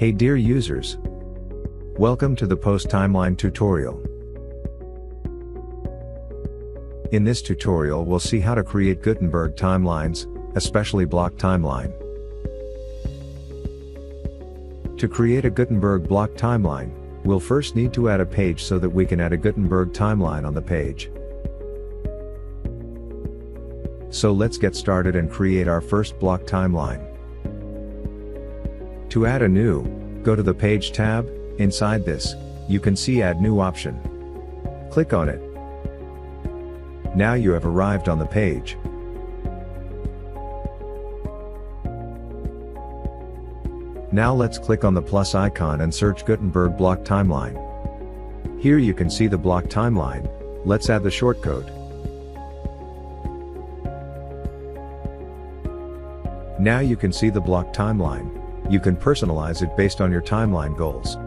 Hey dear users! Welcome to the Post Timeline tutorial. In this tutorial we'll see how to create Gutenberg timelines, especially block timeline. To create a Gutenberg block timeline, we'll first need to add a page so that we can add a Gutenberg timeline on the page. So let's get started and create our first block timeline. To add a new, go to the Page tab. Inside this, you can see Add New option. Click on it. Now you have arrived on the page. Now let's click on the plus icon and search Gutenberg Block Timeline. Here you can see the block timeline. Let's add the shortcode. Now you can see the block timeline. You can personalize it based on your timeline goals.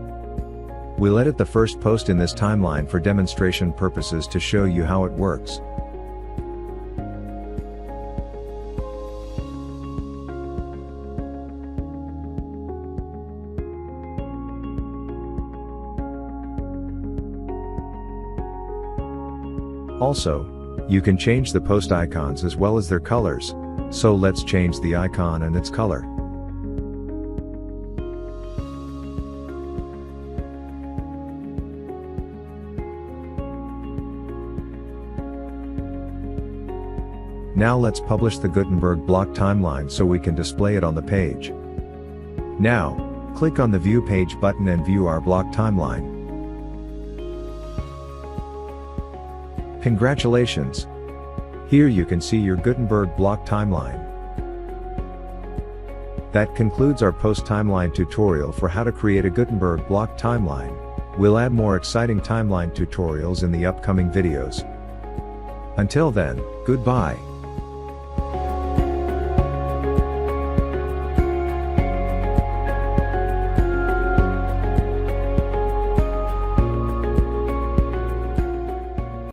We'll edit the first post in this timeline for demonstration purposes to show you how it works. Also, you can change the post icons as well as their colors, so let's change the icon and its color. Now let's publish the Gutenberg block timeline so we can display it on the page. Now, click on the View Page button and view our block timeline. Congratulations! Here you can see your Gutenberg block timeline. That concludes our Post Timeline tutorial for how to create a Gutenberg block timeline. We'll add more exciting timeline tutorials in the upcoming videos. Until then, goodbye.